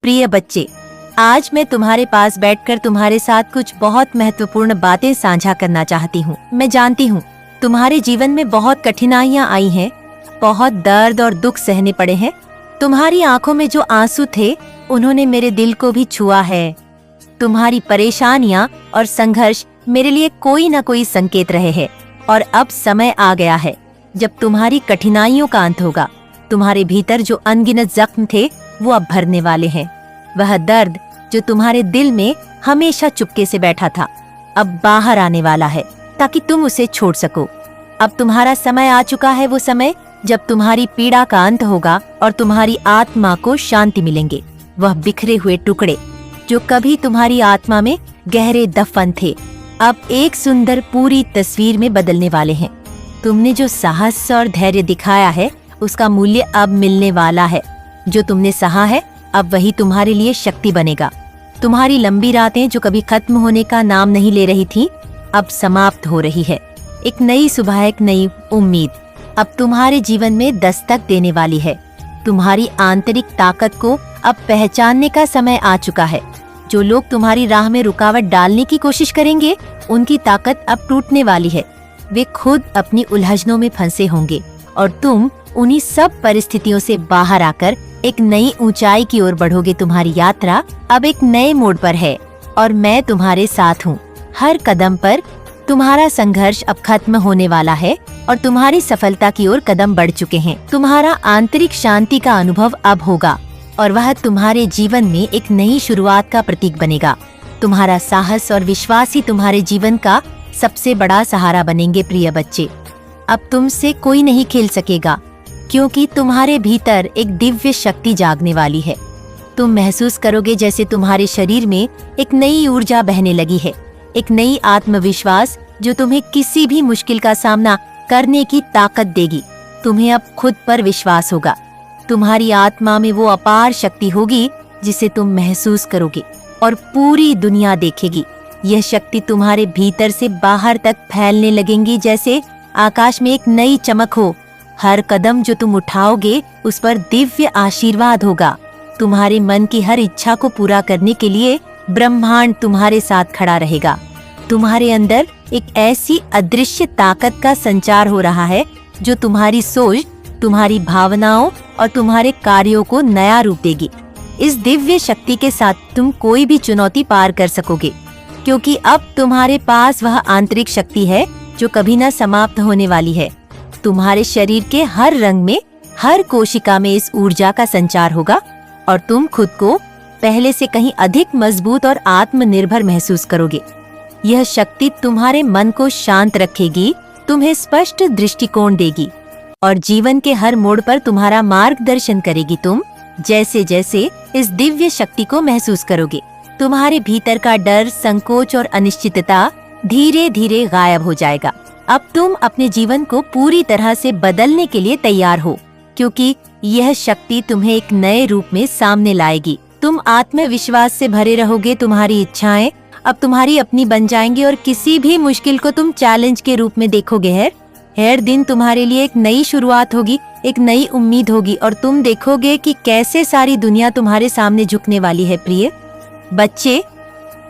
प्रिय बच्चे, आज मैं तुम्हारे पास बैठकर तुम्हारे साथ कुछ बहुत महत्वपूर्ण बातें साझा करना चाहती हूँ। मैं जानती हूँ तुम्हारे जीवन में बहुत कठिनाइयाँ आई हैं, बहुत दर्द और दुख सहने पड़े हैं। तुम्हारी आंखों में जो आंसू थे उन्होंने मेरे दिल को भी छुआ है। तुम्हारी परेशानियाँ और संघर्ष मेरे लिए कोई न कोई संकेत रहे हैं और अब समय आ गया है जब तुम्हारी कठिनाइयों का अंत होगा। तुम्हारे भीतर जो अनगिनत जख्म थे वो अब भरने वाले हैं। वह दर्द जो तुम्हारे दिल में हमेशा चुपके से बैठा था अब बाहर आने वाला है ताकि तुम उसे छोड़ सको। अब तुम्हारा समय आ चुका है, वो समय जब तुम्हारी पीड़ा का अंत होगा और तुम्हारी आत्मा को शांति मिलेंगे। वह बिखरे हुए टुकड़े जो कभी तुम्हारी आत्मा में गहरे दफन थे अब एक सुंदर पूरी तस्वीर में बदलने वाले हैं। तुमने जो साहस और धैर्य दिखाया है उसका मूल्य अब मिलने वाला है। जो तुमने सहा है अब वही तुम्हारे लिए शक्ति बनेगा। तुम्हारी लंबी रातें जो कभी खत्म होने का नाम नहीं ले रही थी अब समाप्त हो रही है। एक नई सुबह, एक नई उम्मीद अब तुम्हारे जीवन में दस्तक देने वाली है। तुम्हारी आंतरिक ताकत को अब पहचानने का समय आ चुका है। जो लोग तुम्हारी राह में रुकावट डालने की कोशिश करेंगे उनकी ताकत अब टूटने वाली है। वे खुद अपनी उलझनों में फंसे होंगे और तुम उन्हीं सब परिस्थितियों से बाहर आकर एक नई ऊंचाई की ओर बढ़ोगे। तुम्हारी यात्रा अब एक नए मोड़ पर है और मैं तुम्हारे साथ हूँ। हर कदम पर तुम्हारा संघर्ष अब खत्म होने वाला है और तुम्हारी सफलता की ओर कदम बढ़ चुके हैं। तुम्हारा आंतरिक शांति का अनुभव अब होगा और वह तुम्हारे जीवन में एक नई शुरुआत का प्रतीक बनेगा। तुम्हारा साहस और विश्वास ही तुम्हारे जीवन का सबसे बड़ा सहारा बनेंगे। प्रिय बच्चे, अब तुमसे कोई नहीं खेल सकेगा क्योंकि तुम्हारे भीतर एक दिव्य शक्ति जागने वाली है। तुम महसूस करोगे जैसे तुम्हारे शरीर में एक नई ऊर्जा बहने लगी है, एक नई आत्मविश्वास जो तुम्हें किसी भी मुश्किल का सामना करने की ताकत देगी। तुम्हें अब खुद पर विश्वास होगा। तुम्हारी आत्मा में वो अपार शक्ति होगी जिसे तुम महसूस करोगे और पूरी दुनिया देखेगी। यह शक्ति तुम्हारे भीतर से बाहर तक फैलने लगेंगी जैसे आकाश में एक नई चमक हो। हर कदम जो तुम उठाओगे उस पर दिव्य आशीर्वाद होगा। तुम्हारे मन की हर इच्छा को पूरा करने के लिए ब्रह्मांड तुम्हारे साथ खड़ा रहेगा। तुम्हारे अंदर एक ऐसी अदृश्य ताकत का संचार हो रहा है जो तुम्हारी सोच, तुम्हारी भावनाओं और तुम्हारे कार्यों को नया रूप देगी। इस दिव्य शक्ति के साथ तुम कोई भी चुनौती पार कर सकोगे क्योंकि अब तुम्हारे पास वह आंतरिक शक्ति है जो कभी न समाप्त होने वाली है। तुम्हारे शरीर के हर रंग में, हर कोशिका में इस ऊर्जा का संचार होगा और तुम खुद को पहले से कहीं अधिक मजबूत और आत्मनिर्भर महसूस करोगे। यह शक्ति तुम्हारे मन को शांत रखेगी, तुम्हें स्पष्ट दृष्टिकोण देगी और जीवन के हर मोड़ पर तुम्हारा मार्गदर्शन करेगी। तुम जैसे जैसे इस दिव्य शक्ति को महसूस करोगे तुम्हारे भीतर का डर, संकोच और अनिश्चितता धीरे धीरे गायब हो जाएगा। अब तुम अपने जीवन को पूरी तरह से बदलने के लिए तैयार हो क्योंकि यह शक्ति तुम्हें एक नए रूप में सामने लाएगी। तुम आत्मविश्वास से भरे रहोगे। तुम्हारी इच्छाएं अब तुम्हारी अपनी बन जाएंगी और किसी भी मुश्किल को तुम चैलेंज के रूप में देखोगे। हर दिन तुम्हारे लिए एक नई शुरुआत होगी, एक नई उम्मीद होगी और तुम देखोगे कि कैसे सारी दुनिया तुम्हारे सामने झुकने वाली है। प्रिय बच्चे,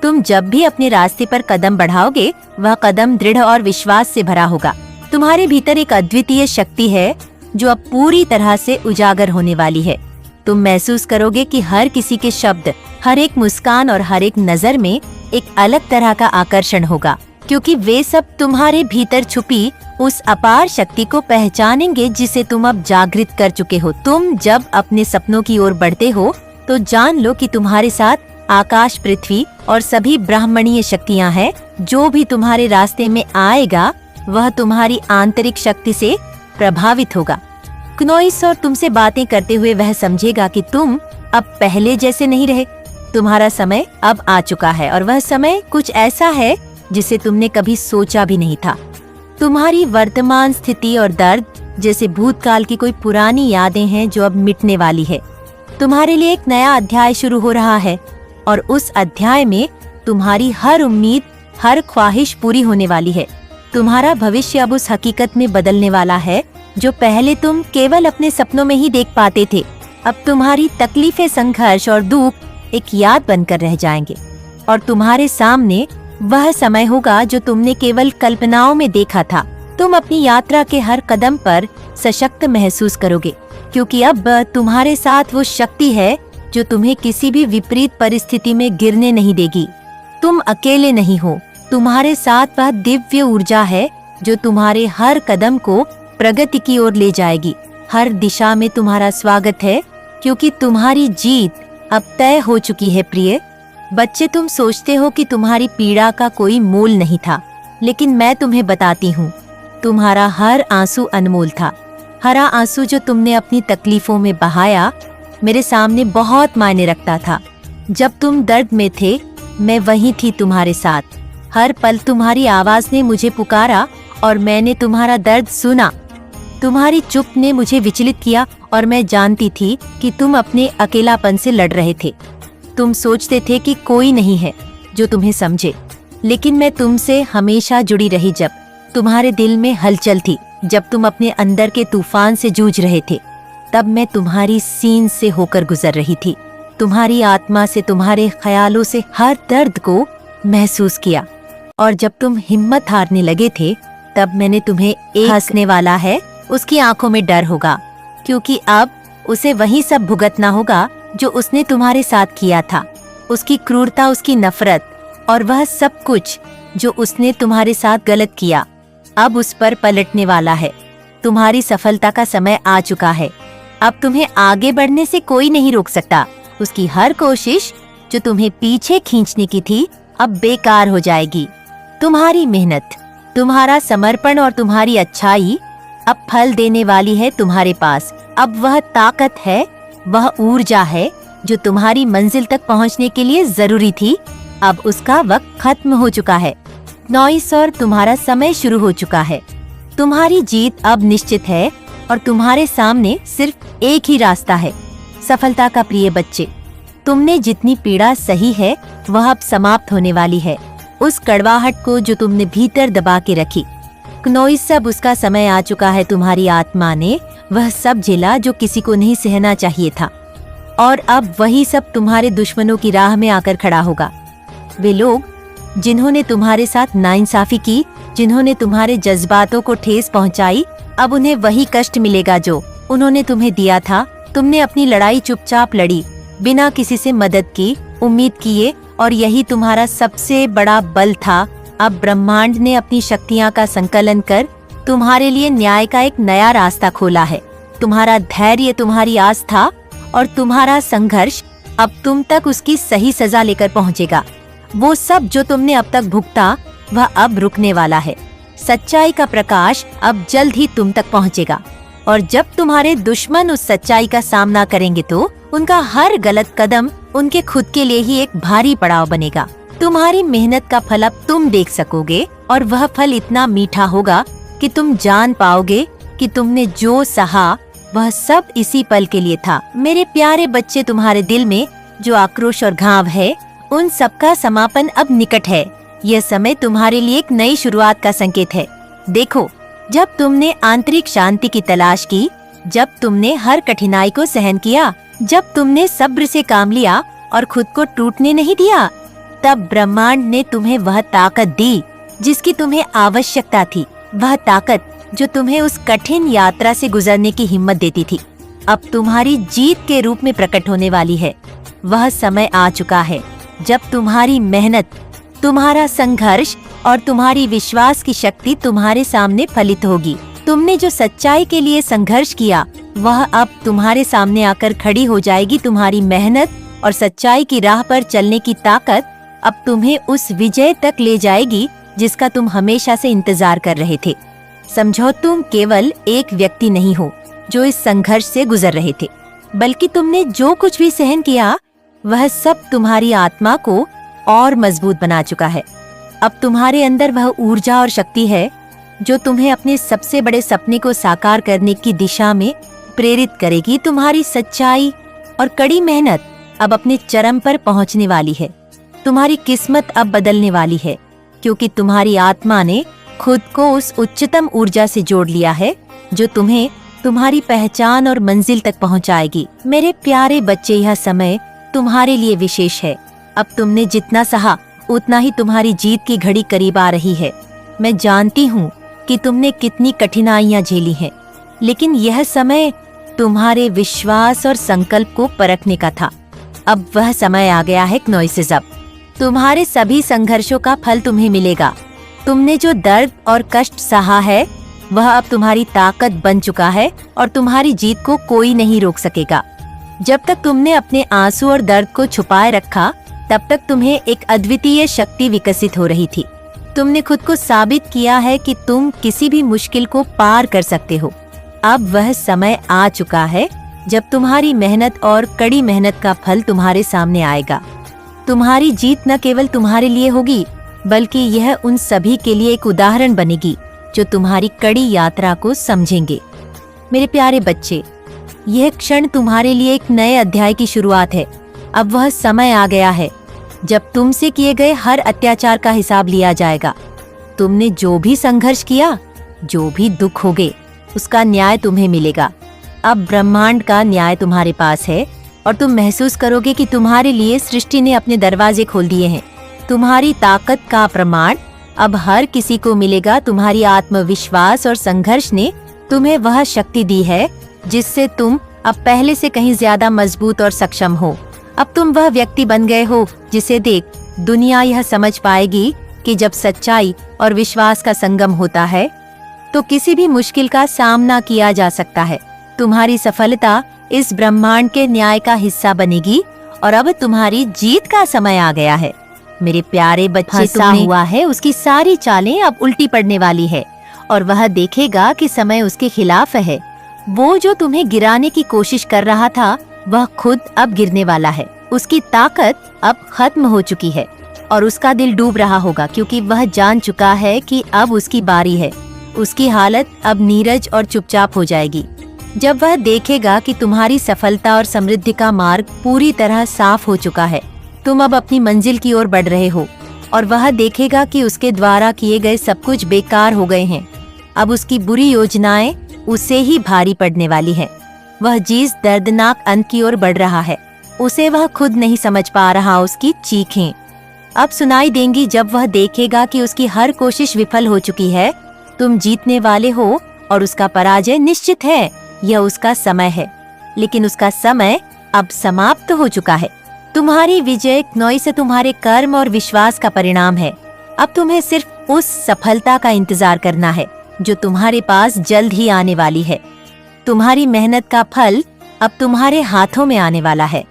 तुम जब भी अपने रास्ते पर कदम बढ़ाओगे वह कदम दृढ़ और विश्वास से भरा होगा। तुम्हारे भीतर एक अद्वितीय शक्ति है जो अब पूरी तरह से उजागर होने वाली है। तुम महसूस करोगे कि हर किसी के शब्द, हर एक मुस्कान और हर एक नजर में एक अलग तरह का आकर्षण होगा क्योंकि वे सब तुम्हारे भीतर छुपी उस अपार शक्ति को पहचानेंगे जिसे तुम अब जागृत कर चुके हो। तुम जब अपने सपनों की ओर बढ़ते हो तो जान लो कि तुम्हारे साथ आकाश, पृथ्वी और सभी ब्राह्मणीय शक्तियां हैं। जो भी तुम्हारे रास्ते में आएगा वह तुम्हारी आंतरिक शक्ति से प्रभावित होगा। क्नोइस और तुमसे बातें करते हुए वह समझेगा कि तुम अब पहले जैसे नहीं रहे। तुम्हारा समय अब आ चुका है और वह समय कुछ ऐसा है जिसे तुमने कभी सोचा भी नहीं था। तुम्हारी वर्तमान स्थिति और दर्द जैसे भूतकाल की कोई पुरानी यादें हैं जो अब मिटने वाली है। तुम्हारे लिए एक नया अध्याय शुरू हो रहा है और उस अध्याय में तुम्हारी हर उम्मीद, हर ख्वाहिश पूरी होने वाली है। तुम्हारा भविष्य अब उस हकीकत में बदलने वाला है जो पहले तुम केवल अपने सपनों में ही देख पाते थे। अब तुम्हारी तकलीफें, संघर्ष और दुख एक याद बनकर रह जाएंगे और तुम्हारे सामने वह समय होगा जो तुमने केवल कल्पनाओं में देखा था। तुम अपनी यात्रा के हर कदम पर सशक्त महसूस करोगे, क्योंकि अब तुम्हारे साथ वो शक्ति है जो तुम्हें किसी भी विपरीत परिस्थिति में गिरने नहीं देगी। तुम अकेले नहीं हो, तुम्हारे साथ वह दिव्य ऊर्जा है जो तुम्हारे हर कदम को प्रगति की ओर ले जाएगी। हर दिशा में तुम्हारा स्वागत है, क्योंकि तुम्हारी जीत अब तय हो चुकी है। प्रिय बच्चे, तुम सोचते हो कि तुम्हारी पीड़ा का कोई मोल नहीं था, लेकिन मैं तुम्हें बताती हूँ, तुम्हारा हर आंसू अनमोल था। हरा आंसू जो तुमने अपनी तकलीफों में बहाया मेरे सामने बहुत मायने रखता था। जब तुम दर्द में थे, मैं वहीं थी तुम्हारे साथ। हर पल तुम्हारी आवाज ने मुझे पुकारा और मैंने तुम्हारा दर्द सुना। तुम्हारी चुप ने मुझे विचलित किया और मैं जानती थी कि तुम अपने अकेलापन से लड़ रहे थे। तुम सोचते थे कि कोई नहीं है जो तुम्हें समझे, लेकिन मैं तुमसे हमेशा जुड़ी रही। जब तुम्हारे दिल में हलचल थी, जब तुम अपने अंदर के तूफान से जूझ रहे थे, तब मैं तुम्हारी सीन से होकर गुजर रही थी। तुम्हारी आत्मा से, तुम्हारे ख्यालों से हर दर्द को महसूस किया। और जब तुम हिम्मत हारने लगे थे, तब मैंने तुम्हें एक हंसने वाला है उसकी आंखों में डर होगा, क्योंकि अब उसे वही सब भुगतना होगा जो उसने तुम्हारे साथ किया था। उसकी क्रूरता, उसकी नफरत और वह सब कुछ जो उसने तुम्हारे साथ गलत किया अब उस पर पलटने वाला है। तुम्हारी सफलता का समय आ चुका है। अब तुम्हें आगे बढ़ने से कोई नहीं रोक सकता। उसकी हर कोशिश जो तुम्हें पीछे खींचने की थी अब बेकार हो जाएगी। तुम्हारी मेहनत, तुम्हारा समर्पण और तुम्हारी अच्छाई अब फल देने वाली है तुम्हारे पास। अब वह ताकत है, वह ऊर्जा है जो तुम्हारी मंजिल तक पहुंचने के लिए जरूरी थी। अब उसका वक्त खत्म हो चुका है। नॉइस और तुम्हारा समय शुरू हो चुका है। तुम्हारी जीत अब निश्चित है और तुम्हारे सामने सिर्फ एक ही रास्ता है, सफलता का। प्रिय बच्चे, तुमने जितनी पीड़ा सही है वह अब समाप्त होने वाली है। उस कड़वाहट को जो तुमने भीतर दबा के रखी, नॉइस, सब उसका समय आ चुका है। तुम्हारी आत्मा ने वह सब झेला जो किसी को नहीं सहना चाहिए था, और अब वही सब तुम्हारे दुश्मनों की राह में आकर खड़ा होगा। वे लोग जिन्होंने तुम्हारे साथ नाइंसाफी की, जिन्होंने तुम्हारे जज्बातों को ठेस पहुंचाई, अब उन्हें वही कष्ट मिलेगा जो उन्होंने तुम्हें दिया था। तुमने अपनी लड़ाई चुपचाप लड़ी, बिना किसी से मदद की, उम्मीद किए, और यही तुम्हारा सबसे बड़ा बल था। अब ब्रह्मांड ने अपनी शक्तियां का संकलन कर तुम्हारे लिए न्याय का एक नया रास्ता खोला है। तुम्हारा धैर्य, तुम्हारी आस्था और तुम्हारा संघर्ष अब तुम तक उसकी सही सजा लेकर पहुंचेगा। वो सब जो तुमने अब तक भुगता वह अब रुकने वाला है। सच्चाई का प्रकाश अब जल्द ही तुम तक पहुंचेगा, और जब तुम्हारे दुश्मन उस सच्चाई का सामना करेंगे तो उनका हर गलत कदम उनके खुद के लिए ही एक भारी पड़ाव बनेगा। तुम्हारी मेहनत का फल अब तुम देख सकोगे, और वह फल इतना मीठा होगा कि तुम जान पाओगे कि तुमने जो सहा वह सब इसी पल के लिए था। मेरे प्यारे बच्चे, तुम्हारे दिल में जो आक्रोश और घाव है, उन सबका समापन अब निकट है। यह समय तुम्हारे लिए एक नई शुरुआत का संकेत है। देखो, जब तुमने आंतरिक शांति की तलाश की, जब तुमने हर कठिनाई को सहन किया, जब तुमने सब्र से काम लिया और खुद को टूटने नहीं दिया, तब ब्रह्मांड ने तुम्हें वह ताकत दी जिसकी तुम्हें आवश्यकता थी। वह ताकत जो तुम्हें उस कठिन यात्रा से गुजरने की हिम्मत देती थी, अब तुम्हारी जीत के रूप में प्रकट होने वाली है। वह समय आ चुका है जब तुम्हारी मेहनत, तुम्हारा संघर्ष और तुम्हारी विश्वास की शक्ति तुम्हारे सामने फलित होगी। तुमने जो सच्चाई के लिए संघर्ष किया वह अब तुम्हारे सामने आकर खड़ी हो जाएगी। तुम्हारी मेहनत और सच्चाई की राह पर चलने की ताकत अब तुम्हें उस विजय तक ले जाएगी जिसका तुम हमेशा से इंतजार कर रहे थे। समझो, तुम केवल एक व्यक्ति नहीं हो जो इस संघर्ष से गुजर रहे थे, बल्कि तुमने जो कुछ भी सहन किया वह सब तुम्हारी आत्मा को और मजबूत बना चुका है। अब तुम्हारे अंदर वह ऊर्जा और शक्ति है जो तुम्हें अपने सबसे बड़े सपने को साकार करने की दिशा में प्रेरित करेगी। तुम्हारी सच्चाई और कड़ी मेहनत अब अपने चरम पर पहुंचने वाली है। तुम्हारी किस्मत अब बदलने वाली है, क्योंकि तुम्हारी आत्मा ने खुद को उस उच्चतम ऊर्जा से जोड़ लिया है जो तुम्हें तुम्हारी पहचान और मंजिल तक पहुंचाएगी। मेरे प्यारे बच्चे, यह समय तुम्हारे लिए विशेष है। अब तुमने जितना सहा उतना ही तुम्हारी जीत की घड़ी करीब आ रही है। मैं जानती हूँ कि तुमने कितनी कठिनाइयाँ झेली हैं, लेकिन यह समय तुम्हारे विश्वास और संकल्प को परखने का था। अब वह समय आ गया है क्नोइसिस। तुम्हारे सभी संघर्षों का फल तुम्हें मिलेगा। तुमने जो दर्द और कष्ट सहा है वह अब तुम्हारी ताकत बन चुका है और तुम्हारी जीत को कोई नहीं रोक सकेगा। जब तक तुमने अपने आंसू और दर्द को छुपाए रखा, तब तक तुम्हें एक अद्वितीय शक्ति विकसित हो रही थी। तुमने खुद को साबित किया है कि तुम किसी भी मुश्किल को पार कर सकते हो। अब वह समय आ चुका है जब तुम्हारी मेहनत और कड़ी मेहनत का फल तुम्हारे सामने आएगा। तुम्हारी जीत न केवल तुम्हारे लिए होगी, बल्कि यह उन सभी के लिए एक उदाहरण बनेगी जो तुम्हारी कड़ी यात्रा को समझेंगे। मेरे प्यारे बच्चे, यह क्षण तुम्हारे लिए एक नए अध्याय की शुरुआत है। अब वह समय आ गया है जब तुमसे किए गए हर अत्याचार का हिसाब लिया जाएगा। तुमने जो भी संघर्ष किया, जो भी दुख हो गए, उसका न्याय तुम्हें मिलेगा। अब ब्रह्मांड का न्याय तुम्हारे पास है और तुम महसूस करोगे कि तुम्हारे लिए सृष्टि ने अपने दरवाजे खोल दिए हैं। तुम्हारी ताकत का प्रमाण अब हर किसी को मिलेगा। तुम्हारी आत्मविश्वास और संघर्ष ने तुम्हें वह शक्ति दी है जिससे तुम अब पहले से कहीं ज्यादा मजबूत और सक्षम हो। अब तुम वह व्यक्ति बन गए हो जिसे देख दुनिया यह समझ पाएगी कि जब सच्चाई और विश्वास का संगम होता है तो किसी भी मुश्किल का सामना किया जा सकता है। तुम्हारी सफलता इस ब्रह्मांड के न्याय का हिस्सा बनेगी और अब तुम्हारी जीत का समय आ गया है। मेरे प्यारे बच्चे, फंसा हुआ है उसकी सारी चालें अब उल्टी पड़ने वाली है और वह देखेगा कि समय उसके खिलाफ है। वो जो तुम्हें गिराने की कोशिश कर रहा था, वह खुद अब गिरने वाला है। उसकी ताकत अब खत्म हो चुकी है और उसका दिल डूब रहा होगा, क्योंकि वह जान चुका है कि अब उसकी बारी है। उसकी हालत अब नीरज और चुपचाप हो जाएगी जब वह देखेगा कि तुम्हारी सफलता और समृद्धि का मार्ग पूरी तरह साफ हो चुका है। तुम अब अपनी मंजिल की ओर बढ़ रहे हो और वह देखेगा कि उसके द्वारा किए गए सब कुछ बेकार हो गए हैं। अब उसकी बुरी योजनाएं उसे ही भारी पड़ने वाली है। वह जिस दर्दनाक अंत की ओर बढ़ रहा है, उसे वह खुद नहीं समझ पा रहा। उसकी चीखें अब सुनाई देंगी जब वह देखेगा कि उसकी हर कोशिश विफल हो चुकी है। तुम जीतने वाले हो और उसका पराजय निश्चित है। यह उसका समय है, लेकिन उसका समय अब समाप्त हो चुका है। तुम्हारी विजय क्नोई से तुम्हारे कर्म और विश्वास का परिणाम है। अब तुम्हें सिर्फ उस सफलता का इंतजार करना है जो तुम्हारे पास जल्द ही आने वाली है। तुम्हारी मेहनत का फल अब तुम्हारे हाथों में आने वाला है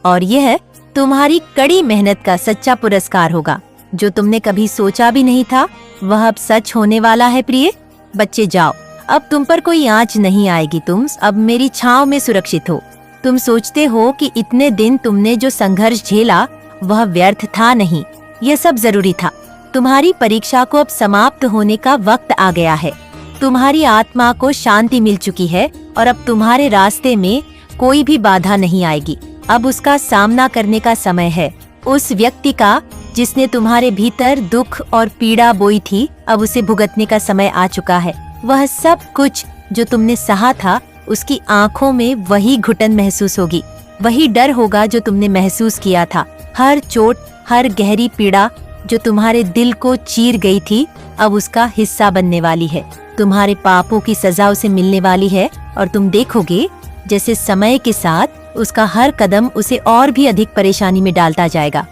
और यह तुम्हारी कड़ी मेहनत का सच्चा पुरस्कार होगा। जो तुमने कभी सोचा भी नहीं था, वह अब सच होने वाला है। प्रिय बच्चे, जाओ, अब तुम पर कोई आंच नहीं आएगी। तुम अब मेरी छांव में सुरक्षित हो। तुम सोचते हो कि इतने दिन तुमने जो संघर्ष झेला वह व्यर्थ था। नहीं, यह सब जरूरी था। तुम्हारी परीक्षा को अब समाप्त होने का वक्त आ गया है। तुम्हारी आत्मा को शांति मिल चुकी है और अब तुम्हारे रास्ते में कोई भी बाधा नहीं आएगी। अब उसका सामना करने का समय है। उस व्यक्ति का जिसने तुम्हारे भीतर दुख और पीड़ा बोई थी, अब उसे भुगतने का समय आ चुका है। वह सब कुछ जो तुमने सहा था, उसकी आंखों में वही घुटन महसूस होगी, वही डर होगा जो तुमने महसूस किया था। हर चोट, हर गहरी पीड़ा जो तुम्हारे दिल को चीर गई थी, अब उसका हिस्सा बनने वाली है। तुम्हारे पापों की सजा उसे मिलने वाली है और तुम देखोगे जैसे समय के साथ उसका हर कदम उसे और भी अधिक परेशानी में डालता जाएगा।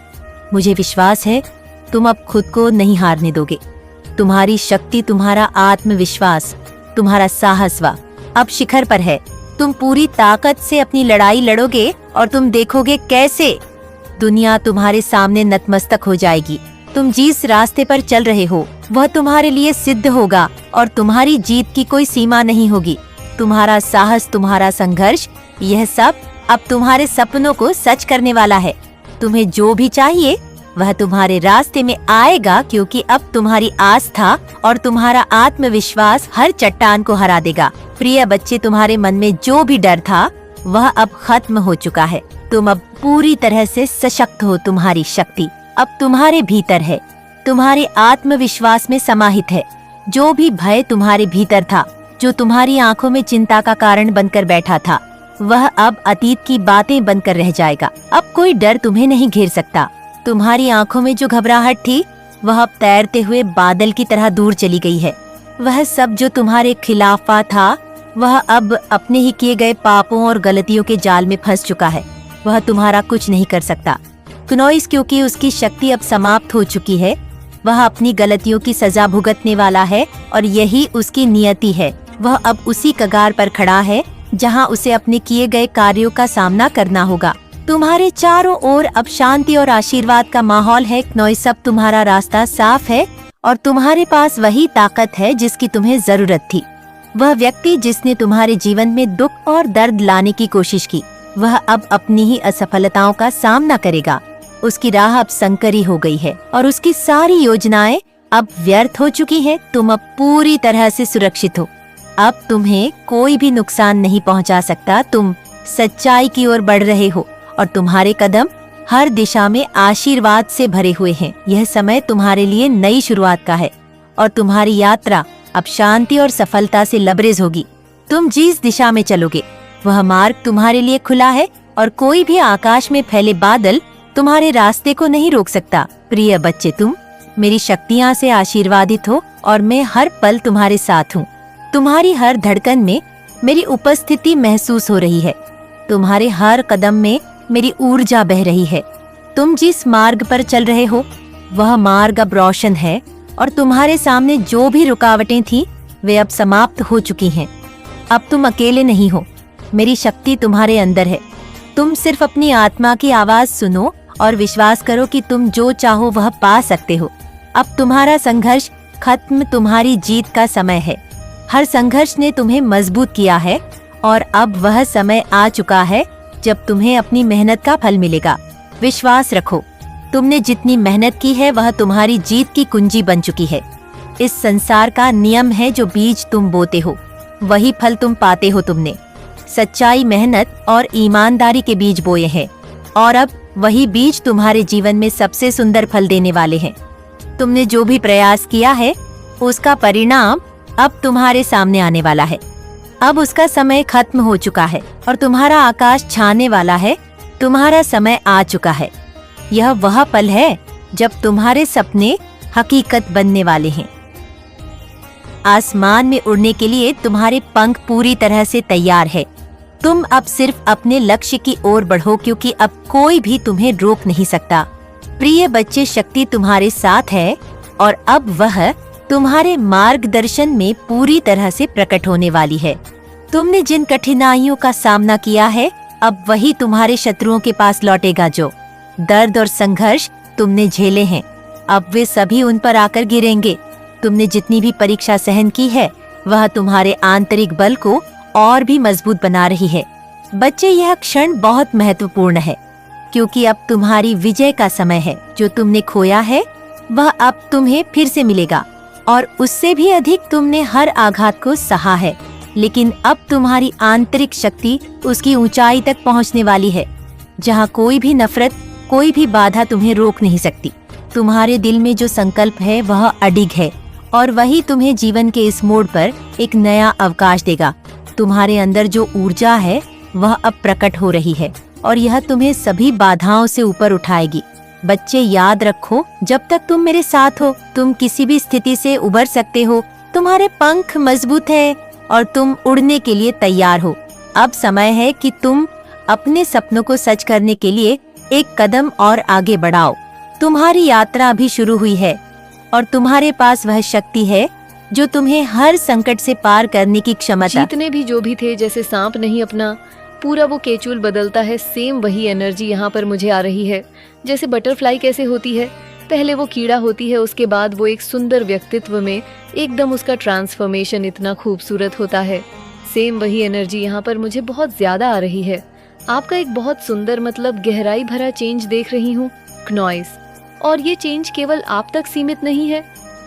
मुझे विश्वास है तुम अब खुद को नहीं हारने दोगे। तुम्हारी शक्ति, तुम्हारा आत्मविश्वास, तुम्हारा साहस अब शिखर पर है। तुम पूरी ताकत से अपनी लड़ाई लड़ोगे और तुम देखोगे कैसे दुनिया तुम्हारे सामने नतमस्तक हो जाएगी। तुम जिस रास्ते पर चल रहे हो वह तुम्हारे लिए सिद्ध होगा और तुम्हारी जीत की कोई सीमा नहीं होगी। तुम्हारा साहस, तुम्हारा संघर्ष, यह सब अब तुम्हारे सपनों को सच करने वाला है। तुम्हें जो भी चाहिए वह तुम्हारे रास्ते में आएगा, क्योंकि अब तुम्हारी आस्था और तुम्हारा आत्मविश्वास हर चट्टान को हरा देगा। प्रिय बच्चे, तुम्हारे मन में जो भी डर था वह अब खत्म हो चुका है। तुम अब पूरी तरह से सशक्त हो। तुम्हारी शक्ति अब तुम्हारे भीतर है, तुम्हारे आत्मविश्वास में समाहित है। जो भी भय तुम्हारे भीतर था, जो तुम्हारी आंखों में चिंता का कारण बनकर बैठा था, वह अब अतीत की बातें बनकर रह जाएगा। अब कोई डर तुम्हें नहीं घेर सकता। तुम्हारी आंखों में जो घबराहट थी वह अब तैरते हुए बादल की तरह दूर चली गई है। वह सब जो तुम्हारे खिलाफा था वह अब अपने ही किए गए पापों और गलतियों के जाल में फंस चुका है। वह तुम्हारा कुछ नहीं कर सकता क्नोइस, क्योंकि उसकी शक्ति अब समाप्त हो चुकी है। वह अपनी गलतियों की सजा भुगतने वाला है और यही उसकी नियति है। वह अब उसी कगार पर खड़ा है जहां उसे अपने किए गए कार्यों का सामना करना होगा। तुम्हारे चारों ओर अब शांति और आशीर्वाद का माहौल है क्नोइस। अब तुम्हारा रास्ता साफ है और तुम्हारे पास वही ताकत है जिसकी तुम्हें जरूरत थी। वह व्यक्ति जिसने तुम्हारे जीवन में दुख और दर्द लाने की कोशिश की, वह अब अपनी ही असफलताओं का सामना करेगा। उसकी राह अब संकरी हो गई है और उसकी सारी योजनाएं अब व्यर्थ हो चुकी हैं। तुम अब पूरी तरह से सुरक्षित हो। अब तुम्हें कोई भी नुकसान नहीं पहुंचा सकता। तुम सच्चाई की ओर बढ़ रहे हो और तुम्हारे कदम हर दिशा में आशीर्वाद से भरे हुए हैं। यह समय तुम्हारे लिए नई शुरुआत का है और तुम्हारी यात्रा अब शांति और सफलता से लबरेज होगी। तुम जिस दिशा में चलोगे वह मार्ग तुम्हारे लिए खुला है और कोई भी आकाश में फैले बादल तुम्हारे रास्ते को नहीं रोक सकता। प्रिय बच्चे, तुम मेरी शक्तियाँ से आशीर्वादित हो और मैं हर पल तुम्हारे साथ हूँ। तुम्हारी हर धड़कन में मेरी उपस्थिति महसूस हो रही है। तुम्हारे हर कदम में मेरी ऊर्जा बह रही है। तुम जिस मार्ग पर चल रहे हो वह मार्ग अब रोशन है और तुम्हारे सामने जो भी रुकावटें थी वे अब समाप्त हो चुकी हैं। अब तुम अकेले नहीं हो। मेरी शक्ति तुम्हारे अंदर है। तुम सिर्फ अपनी आत्मा की आवाज सुनो और विश्वास करो कि तुम जो चाहो वह पा सकते हो। अब तुम्हारा संघर्ष खत्म, तुम्हारी जीत का समय है। हर संघर्ष ने तुम्हें मजबूत किया है और अब वह समय आ चुका है जब तुम्हें अपनी मेहनत का फल मिलेगा। विश्वास रखो, तुमने जितनी मेहनत की है वह तुम्हारी जीत की कुंजी बन चुकी है। इस संसार का नियम है, जो बीज तुम बोते हो वही फल तुम पाते हो। तुमने सच्चाई, मेहनत और ईमानदारी के बीज बोए हैं और अब वही बीज तुम्हारे जीवन में सबसे सुंदर फल देने वाले हैं। तुमने जो भी प्रयास किया है उसका परिणाम अब तुम्हारे सामने आने वाला है। अब उसका समय खत्म हो चुका है और तुम्हारा आकाश छाने वाला है। तुम्हारा समय आ चुका है। यह वह पल है जब तुम्हारे सपने हकीकत बनने वाले हैं। आसमान में उड़ने के लिए तुम्हारे पंख पूरी तरह से तैयार है। तुम अब सिर्फ अपने लक्ष्य की ओर बढ़ो, क्योंकि अब कोई भी तुम्हें रोक नहीं सकता। प्रिय बच्चे, शक्ति तुम्हारे साथ है और अब वह तुम्हारे मार्गदर्शन में पूरी तरह से प्रकट होने वाली है। तुमने जिन कठिनाइयों का सामना किया है अब वही तुम्हारे शत्रुओं के पास लौटेगा। जो दर्द और संघर्ष तुमने झेले हैं अब वे सभी उन पर आकर गिरेंगे। तुमने जितनी भी परीक्षा सहन की है वह तुम्हारे आंतरिक बल को और भी मजबूत बना रही है। बच्चे, यह क्षण बहुत महत्वपूर्ण है क्योंकि अब तुम्हारी विजय का समय है। जो तुमने खोया है वह अब तुम्हें फिर से मिलेगा और उससे भी अधिक तुमने हर आघात को सहा है। लेकिन अब तुम्हारी आंतरिक शक्ति उसकी ऊंचाई तक पहुंचने वाली है जहां कोई भी नफरत, कोई भी बाधा तुम्हें रोक नहीं सकती। तुम्हारे दिल में जो संकल्प है वह अडिग है और वही तुम्हें जीवन के इस मोड़ पर एक नया अवकाश देगा। तुम्हारे अंदर जो ऊर्जा है वह अब प्रकट हो रही है और यह तुम्हें सभी बाधाओं से ऊपर उठाएगी। बच्चे, याद रखो, जब तक तुम मेरे साथ हो तुम किसी भी स्थिति से उबर सकते हो। तुम्हारे पंख मजबूत है और तुम उड़ने के लिए तैयार हो। अब समय है कि तुम अपने सपनों को सच करने के लिए एक कदम और आगे बढ़ाओ। तुम्हारी यात्रा अभी शुरू हुई है और तुम्हारे पास वह शक्ति है जो तुम्हें हर संकट से पार करने की क्षमता। जितने भी जो भी थे, जैसे सांप नहीं अपना पूरा वो केचुल बदलता है, सेम वही एनर्जी यहाँ पर मुझे आ रही है। जैसे बटरफ्लाई कैसे होती है, पहले वो कीड़ा होती है, उसके बाद वो एक सुंदर व्यक्तित्व में एकदम उसका ट्रांसफॉर्मेशन इतना खूबसूरत होता है। सेम वही एनर्जी यहाँ पर मुझे बहुत ज्यादा आ रही है। आपका एक बहुत सुंदर, मतलब गहराई भरा चेंज देख रही हूँ क्नोइस। और ये चेंज केवल आप तक सीमित नहीं है,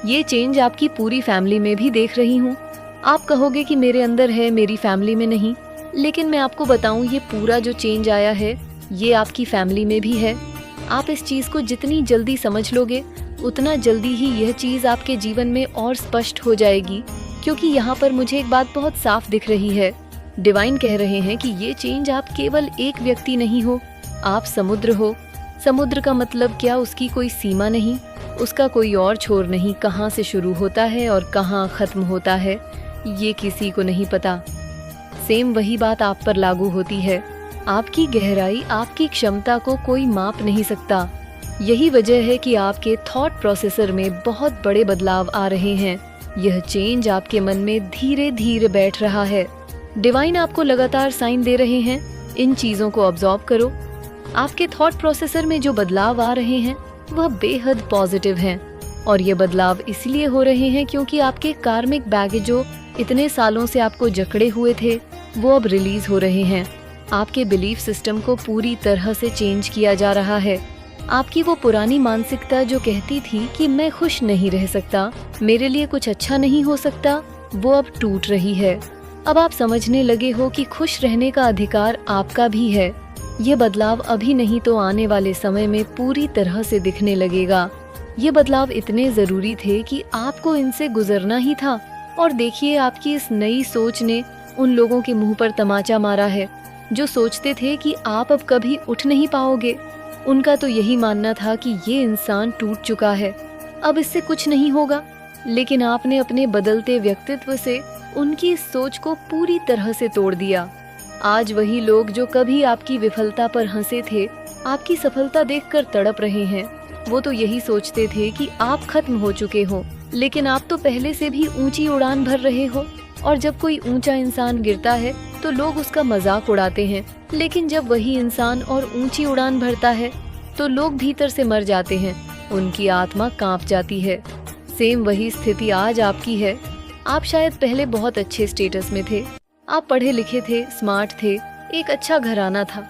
ये चेंज आपकी पूरी फैमिली में भी देख रही हूँ। आप कहोगे कि मेरे अंदर है, मेरी फैमिली में नहीं, लेकिन मैं आपको बताऊं, ये पूरा जो चेंज आया है ये आपकी फैमिली में भी है। आप इस चीज को जितनी जल्दी समझ लोगे उतना जल्दी ही यह चीज आपके जीवन में और स्पष्ट हो जाएगी। क्योंकि यहाँ पर मुझे एक बात बहुत साफ दिख रही है, डिवाइन कह रहे हैं कि ये चेंज आप केवल एक व्यक्ति नहीं हो, आप समुद्र हो। समुद्र का मतलब क्या, उसकी कोई सीमा नहीं, उसका कोई और छोर नहीं। कहाँ से शुरू होता है और कहाँ खत्म होता है ये किसी को नहीं पता। सेम वही बात आप पर लागू होती है। आपकी गहराई, आपकी क्षमता को कोई माप नहीं सकता। यही वजह है कि आपके थॉट प्रोसेसर में बहुत बड़े बदलाव आ रहे हैं। यह चेंज आपके मन में धीरे धीरे बैठ रहा है। डिवाइन आपको लगातार साइन दे रहे हैं, इन चीजों को ऑब्जॉर्व करो। आपके थॉट प्रोसेसर में जो बदलाव आ रहे हैं वह बेहद पॉजिटिव हैं, और ये बदलाव इसलिए हो रहे हैं क्योंकि आपके कार्मिक बैगेज जो इतने सालों से आपको जकड़े हुए थे वो अब रिलीज हो रहे हैं। आपके बिलीफ सिस्टम को पूरी तरह से चेंज किया जा रहा है। आपकी वो पुरानी मानसिकता जो कहती थी कि मैं खुश नहीं रह सकता, मेरे लिए कुछ अच्छा नहीं हो सकता, वो अब टूट रही है। अब आप समझने लगे हो कि खुश रहने का अधिकार आपका भी है। ये बदलाव अभी नहीं तो आने वाले समय में पूरी तरह से दिखने लगेगा। ये बदलाव इतने जरूरी थे कि आपको इनसे गुजरना ही था। और देखिए, आपकी इस नई सोच ने उन लोगों के मुंह पर तमाचा मारा है जो सोचते थे कि आप अब कभी उठ नहीं पाओगे। उनका तो यही मानना था कि ये इंसान टूट चुका है, अब इससे कुछ नहीं होगा। लेकिन आपने अपने बदलते व्यक्तित्व से उनकी इस सोच को पूरी तरह से तोड़ दिया। आज वही लोग जो कभी आपकी विफलता पर हंसे थे, आपकी सफलता देखकर तड़प रहे हैं। वो तो यही सोचते थे कि आप खत्म हो चुके हो, लेकिन आप तो पहले से भी ऊंची उड़ान भर रहे हो। और जब कोई ऊंचा इंसान गिरता है तो लोग उसका मजाक उड़ाते हैं, लेकिन जब वही इंसान और ऊंची उड़ान भरता है तो लोग भीतर से मर जाते हैं, उनकी आत्मा कांप जाती है। सेम वही स्थिति आज आपकी है। आप शायद पहले बहुत अच्छे स्टेटस में थे, आप पढ़े लिखे थे, स्मार्ट थे, एक अच्छा घराना था,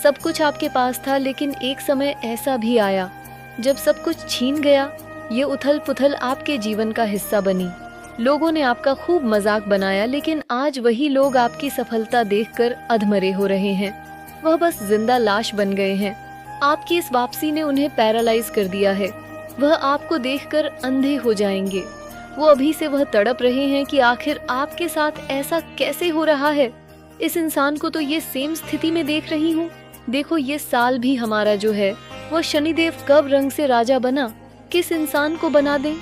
सब कुछ आपके पास था। लेकिन एक समय ऐसा भी आया जब सब कुछ छीन गया। ये उथल पुथल आपके जीवन का हिस्सा बनी। लोगों ने आपका खूब मजाक बनाया, लेकिन आज वही लोग आपकी सफलता देखकर अधमरे हो रहे हैं। वह बस जिंदा लाश बन गए हैं। आपकी इस वापसी ने उन्हें पैरालाइज कर दिया है। वह आपको देखकर अंधे हो जाएंगे। वो अभी से वह तड़प रहे हैं कि आखिर आपके साथ ऐसा कैसे हो रहा है। इस इंसान को तो ये सेम स्थिति में देख रही हूँ। देखो, ये साल भी हमारा जो है वह शनिदेव कब रंग से राजा बना, किस इंसान को बना दें।